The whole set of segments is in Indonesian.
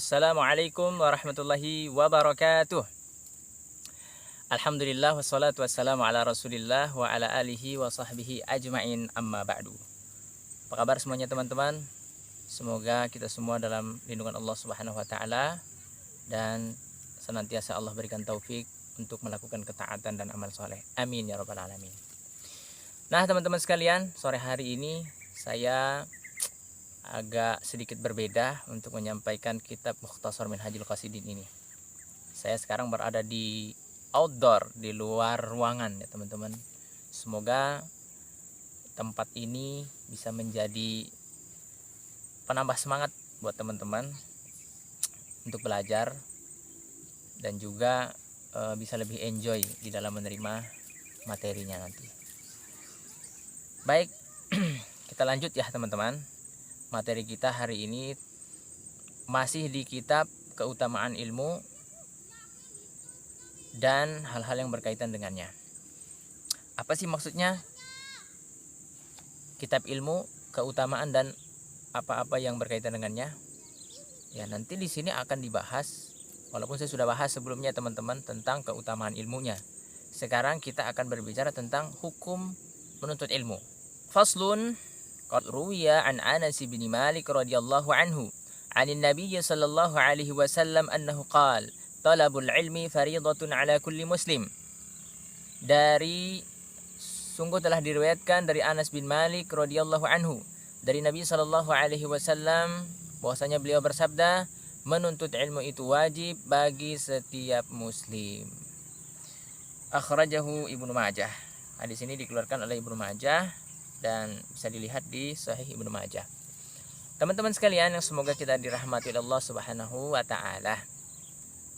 Assalamualaikum warahmatullahi wabarakatuh. Alhamdulillah wassalatu wassalamu ala rasulillah wa ala alihi wa sahbihi ajma'in amma ba'du. Apa kabar semuanya teman-teman? Semoga kita semua dalam lindungan Allah subhanahu wa ta'ala dan senantiasa Allah berikan taufik untuk melakukan ketaatan dan amal soleh. Amin ya rabbal alamin. Nah teman-teman sekalian, sore hari ini saya agak sedikit berbeda untuk menyampaikan kitab Mukhtasar Minhajul Qasidin ini. Saya sekarang berada di outdoor, di luar ruangan ya teman-teman. Semoga tempat ini bisa menjadi penambah semangat buat teman-teman untuk belajar dan juga bisa lebih enjoy di dalam menerima materinya nanti. Baik, kita lanjut ya teman-teman. Materi kita hari ini masih di kitab Keutamaan Ilmu dan hal-hal yang berkaitan dengannya. Apa sih maksudnya? Kitab ilmu, keutamaan dan apa-apa yang berkaitan dengannya. Ya, nanti di sini akan dibahas, walaupun saya sudah bahas sebelumnya teman-teman tentang keutamaan ilmunya. Sekarang kita akan berbicara tentang hukum menuntut ilmu. Faslun. Qad ruwiya an Anas bin Malik radhiyallahu anhu 'anil Nabiy sallallahu alaihi wasallam annahu qala talabul ilmi fariidatun 'ala kulli muslim. Sungguh telah diriwayatkan dari Anas bin Malik radhiyallahu anhu dari Nabi sallallahu alaihi wasallam bahwasanya beliau bersabda, menuntut ilmu itu wajib bagi setiap muslim. Akhrajahu Ibnu Majah. Hadis ini dikeluarkan oleh Ibnu Majah dan bisa dilihat di Sahih Ibnu Majah. Teman-teman sekalian yang semoga kita dirahmati Allah Subhanahu wa taala.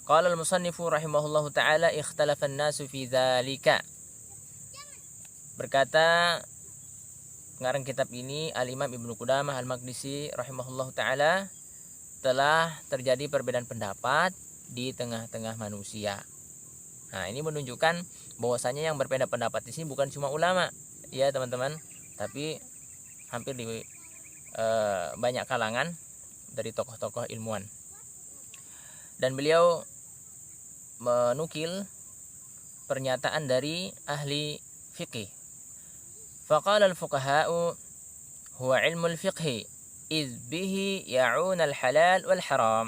Qala al-musannifu rahimahullahu taala ikhtalafa an-nasu fi dzalika. Berkata pengarang kitab ini Al-Imam Ibnu Qudamah Al-Maqdisi rahimahullahu taala, telah terjadi perbedaan pendapat di tengah-tengah manusia. Nah, ini menunjukkan bahwasanya yang berbeda pendapat di sini bukan cuma ulama, ya teman-teman, tapi hampir di banyak kalangan dari tokoh-tokoh ilmuwan. Dan beliau menukil pernyataan dari ahli fiqih. Faqala al-fuqaha'u huwa ilmu al-fiqhi iz bihi ya'un al-halal wal haram.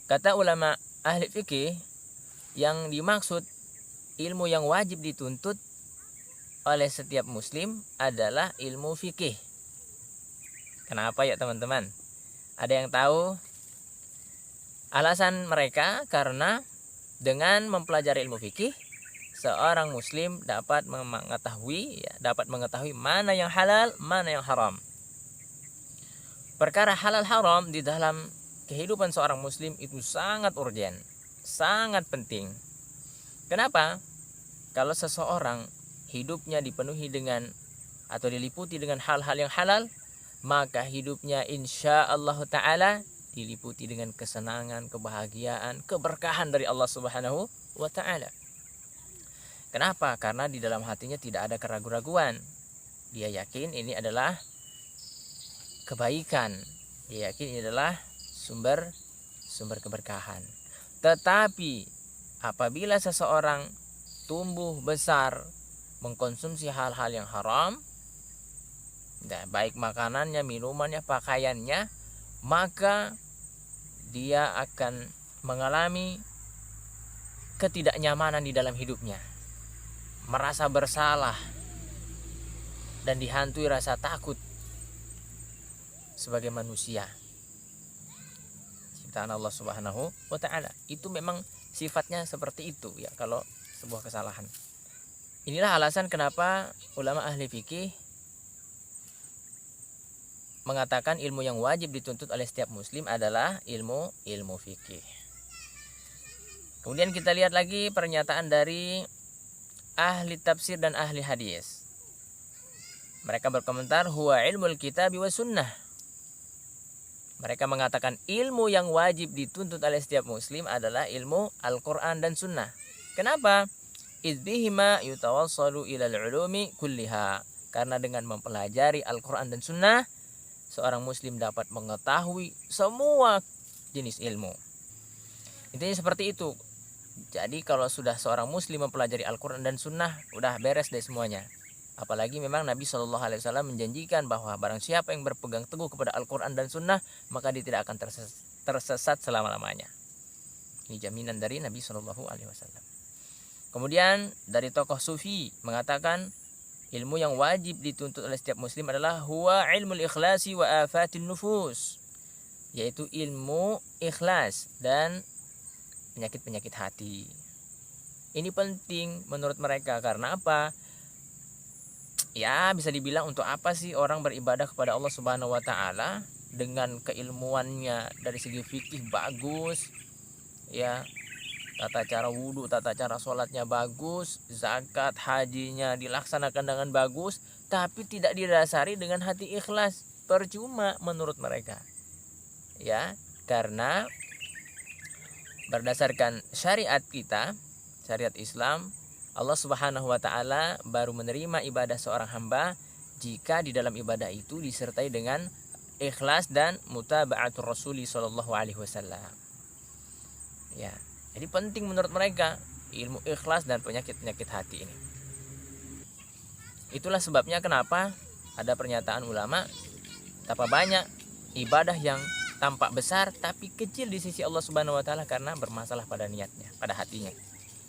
Kata ulama ahli fiqih, yang dimaksud ilmu yang wajib dituntut oleh setiap muslim adalah ilmu fikih. Kenapa ya teman-teman? Ada yang tahu? Alasan mereka karena dengan mempelajari ilmu fikih, seorang muslim dapat mengetahui mana yang halal, mana yang haram. Perkara halal haram di dalam kehidupan seorang muslim itu sangat urgen, sangat penting. Kenapa? Kalau seseorang hidupnya dipenuhi dengan atau diliputi dengan hal-hal yang halal, maka hidupnya insya Allah ta'ala diliputi dengan kesenangan, kebahagiaan, keberkahan dari Allah subhanahu wa ta'ala. Kenapa? Karena di dalam hatinya tidak ada keraguan-raguan. Dia yakin ini adalah kebaikan. Dia yakin ini adalah sumber keberkahan. Tetapi apabila seseorang tumbuh besar mengkonsumsi hal-hal yang haram, baik makanannya, minumannya, pakaiannya, maka dia akan mengalami ketidaknyamanan di dalam hidupnya, merasa bersalah dan dihantui rasa takut sebagai manusia ciptaan Allah Subhanahu wa ta'ala. Itu memang sifatnya seperti itu ya, kalau sebuah kesalahan. Inilah alasan kenapa ulama ahli fikih mengatakan ilmu yang wajib dituntut oleh setiap muslim adalah ilmu fikih. Kemudian kita lihat lagi pernyataan dari ahli tafsir dan ahli hadis. Mereka berkomentar huwa ilmul kitabi wa sunnah. Mereka mengatakan ilmu yang wajib dituntut oleh setiap muslim adalah ilmu Al-Quran dan Sunnah. Kenapa? Idbihima yutawassalu ilal ulumi kulliha. Karena dengan mempelajari Al-Quran dan Sunnah, seorang muslim dapat mengetahui semua jenis ilmu. Intinya seperti itu. Jadi kalau sudah seorang muslim mempelajari Al-Quran dan Sunnah, udah beres deh semuanya. Apalagi memang Nabi SAW menjanjikan bahwa barang siapa yang berpegang teguh kepada Al-Quran dan Sunnah, maka dia tidak akan tersesat selama-lamanya. Ini jaminan dari Nabi SAW. Kemudian dari tokoh Sufi mengatakan, ilmu yang wajib dituntut oleh setiap muslim adalah huwa ilmul ikhlasi wa afatin nufus, yaitu ilmu ikhlas dan penyakit-penyakit hati. Ini penting menurut mereka. Karena apa? Ya, bisa dibilang untuk apa sih orang beribadah kepada Allah Subhanahu wa taala dengan keilmuannya dari segi fikih bagus, ya, tata cara wudhu, tata cara sholatnya bagus, zakat, hajinya dilaksanakan dengan bagus, tapi tidak didasari dengan hati ikhlas. Percuma menurut mereka. Ya, karena berdasarkan syariat kita, syariat Islam, Allah Subhanahu wa taala baru menerima ibadah seorang hamba jika di dalam ibadah itu disertai dengan ikhlas dan mutaba'atur Rasuli sallallahu alaihi wasallam. Ya, jadi penting menurut mereka ilmu ikhlas dan penyakit-penyakit hati ini. Itulah sebabnya kenapa ada pernyataan ulama, betapa banyak ibadah yang tampak besar tapi kecil di sisi Allah Subhanahu wa taala karena bermasalah pada niatnya, pada hatinya.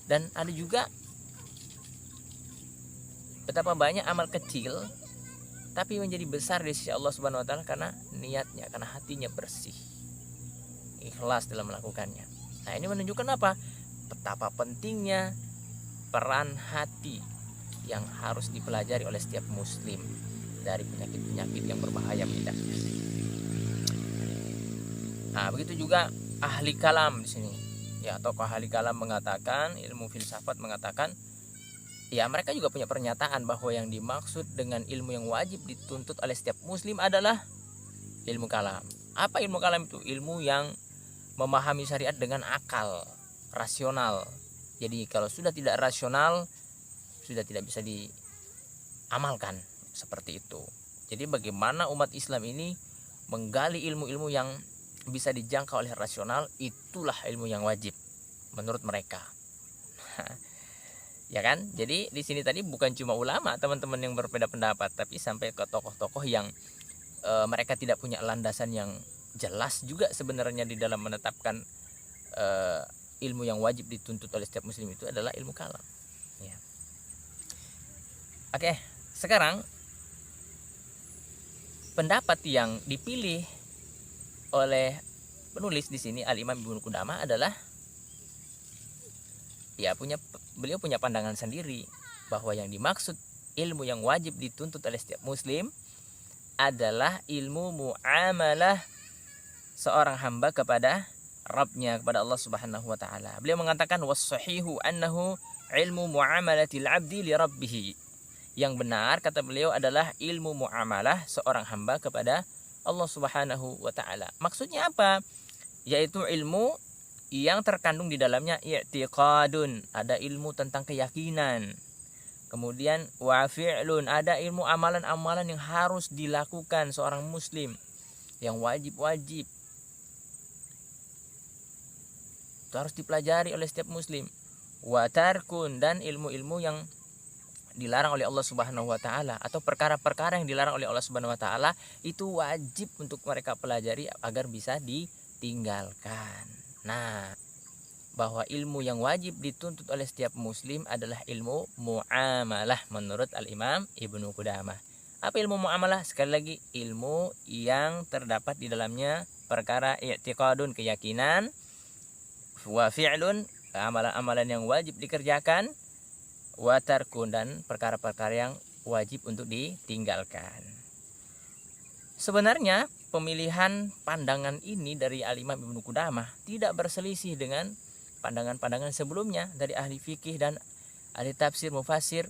Dan ada juga betapa banyak amal kecil tapi menjadi besar di sisi Allah Subhanahu wa taala karena niatnya, karena hatinya bersih, ikhlas dalam melakukannya. Nah, ini menunjukkan apa? Betapa pentingnya peran hati yang harus dipelajari oleh setiap muslim dari penyakit-penyakit yang berbahaya mengidapnya. Nah, begitu juga ahli kalam di sini. Ya, tokoh ahli kalam mengatakan, ilmu filsafat mengatakan, ya mereka juga punya pernyataan bahwa yang dimaksud dengan ilmu yang wajib dituntut oleh setiap muslim adalah ilmu kalam. Apa ilmu kalam itu? Ilmu yang memahami syariat dengan akal, rasional. Jadi kalau sudah tidak rasional, sudah tidak bisa diamalkan seperti itu. Jadi bagaimana umat Islam ini menggali ilmu-ilmu yang bisa dijangkau oleh rasional, itulah ilmu yang wajib menurut mereka. Ya kan? Jadi di sini tadi bukan cuma ulama, teman-teman yang berbeda pendapat, tapi sampai ke tokoh-tokoh yang mereka tidak punya landasan yang jelas juga sebenarnya di dalam menetapkan ilmu yang wajib dituntut oleh setiap muslim itu adalah ilmu kalam. Ya. Oke, sekarang pendapat yang dipilih oleh penulis di sini Al-Imam Ibnu Qudamah adalah, ya, beliau punya pandangan sendiri bahwa yang dimaksud ilmu yang wajib dituntut oleh setiap muslim adalah ilmu muamalah seorang hamba kepada Rabbnya, kepada Allah Subhanahu wa taala. Beliau mengatakan was-sahihu annahu ilmu muamalatil 'abdi li rabbih. Yang benar kata beliau adalah ilmu muamalah seorang hamba kepada Allah Subhanahu wa taala. Maksudnya apa? Yaitu ilmu yang terkandung di dalamnya i'tiqadun, ada ilmu tentang keyakinan. Kemudian wa fi'lun, ada ilmu amalan-amalan yang harus dilakukan seorang muslim, yang wajib-wajib. Itu harus dipelajari oleh setiap muslim. Wa tarkun, dan ilmu-ilmu yang dilarang oleh Allah Subhanahu wa taala atau perkara-perkara yang dilarang oleh Allah Subhanahu wa taala itu wajib untuk mereka pelajari agar bisa ditinggalkan. Nah, bahwa ilmu yang wajib dituntut oleh setiap muslim adalah ilmu muamalah menurut Al-Imam Ibnu Qudamah. Apa ilmu muamalah? Sekali lagi, ilmu yang terdapat di dalamnya perkara i'tiqadun, keyakinan, wa fi'lun, amalan-amalan yang wajib dikerjakan, wa tarkun, dan perkara-perkara yang wajib untuk ditinggalkan. Sebenarnya pemilihan pandangan ini dari Al-Imam Ibnu Qudamah tidak berselisih dengan pandangan-pandangan sebelumnya dari ahli fikih dan ahli tafsir mufassir,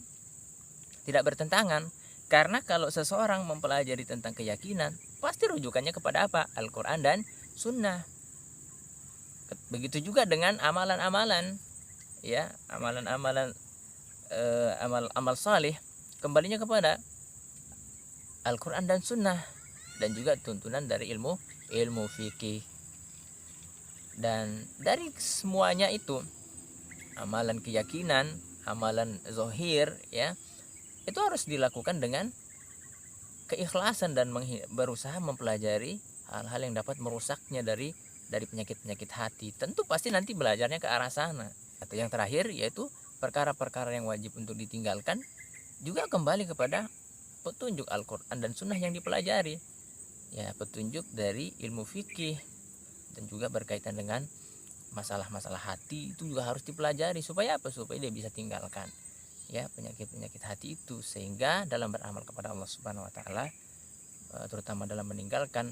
tidak bertentangan. Karena kalau seseorang mempelajari tentang keyakinan, pasti rujukannya kepada apa? Al-Quran dan Sunnah. Begitu juga dengan amalan-amalan, ya, amalan-amalan amal saleh, kembalinya kepada Al-Quran dan Sunnah. dan juga tuntunan dari ilmu fikih. Dan dari semuanya itu, amalan keyakinan, amalan zahir ya, itu harus dilakukan dengan keikhlasan dan berusaha mempelajari hal-hal yang dapat merusaknya dari penyakit-penyakit hati. Tentu pasti nanti belajarnya ke arah sana. Atau yang terakhir yaitu perkara-perkara yang wajib untuk ditinggalkan juga kembali kepada petunjuk Al-Quran dan Sunnah yang dipelajari. Ya, petunjuk dari ilmu fikih dan juga berkaitan dengan masalah-masalah hati itu juga harus dipelajari. Supaya apa? Supaya dia bisa tinggalkan ya penyakit-penyakit hati itu, sehingga dalam beramal kepada Allah Subhanahu wa taala, terutama dalam meninggalkan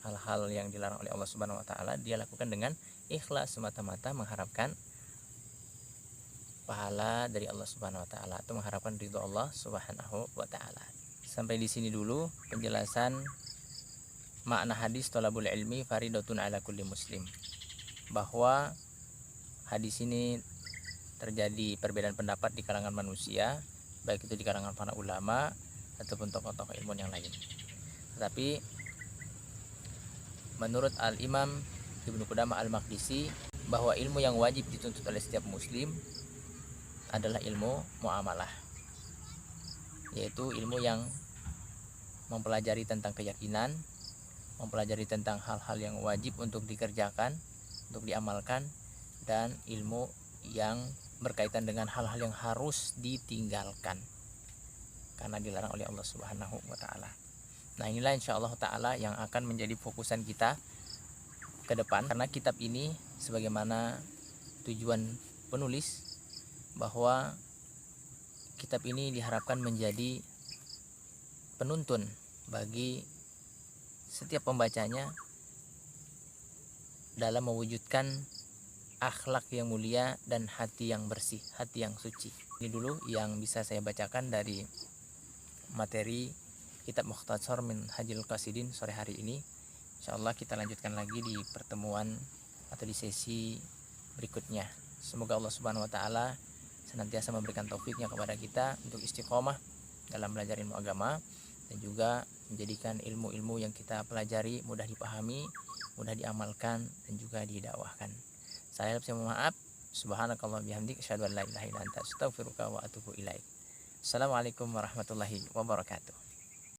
hal-hal yang dilarang oleh Allah Subhanahu wa taala, dia lakukan dengan ikhlas semata-mata mengharapkan pahala dari Allah Subhanahu wa taala atau mengharapkan ridho Allah Subhanahu wa taala. Sampai di sini dulu penjelasan makna hadis thalabul ilmi faridatun ala kulli muslim, bahwa hadis ini terjadi perbedaan pendapat di kalangan manusia, baik itu di kalangan para ulama ataupun tokoh-tokoh ilmu yang lain. Tetapi menurut Al-Imam Ibnu Qudamah Al-Maqdisi, bahwa ilmu yang wajib dituntut oleh setiap muslim adalah ilmu muamalah, yaitu ilmu yang mempelajari tentang keyakinan, mempelajari tentang hal-hal yang wajib untuk dikerjakan, untuk diamalkan, dan ilmu yang berkaitan dengan hal-hal yang harus ditinggalkan karena dilarang oleh Allah Subhanahu wa taala. Nah, inilah insyaallah taala yang akan menjadi fokusan kita ke depan, karena kitab ini sebagaimana tujuan penulis, bahwa kitab ini diharapkan menjadi penuntun bagi setiap pembacanya dalam mewujudkan akhlak yang mulia dan hati yang bersih, hati yang suci. Ini dulu yang bisa saya bacakan dari materi kitab Mukhtasar min Hadjil Qasidin sore hari ini. Insyaallah kita lanjutkan lagi di pertemuan atau di sesi berikutnya. Semoga Allah Subhanahu wa taala senantiasa memberikan taufiknya kepada kita untuk istiqomah dalam belajar ilmu agama, dan juga menjadikan ilmu-ilmu yang kita pelajari mudah dipahami, mudah diamalkan, dan juga didakwahkan. Saya mohon maaf. Subhanakallah bihamdik, asyhadu an la ilaha illa anta, astaghfiruka wa atubu ilaik. Assalamualaikum warahmatullahi wabarakatuh.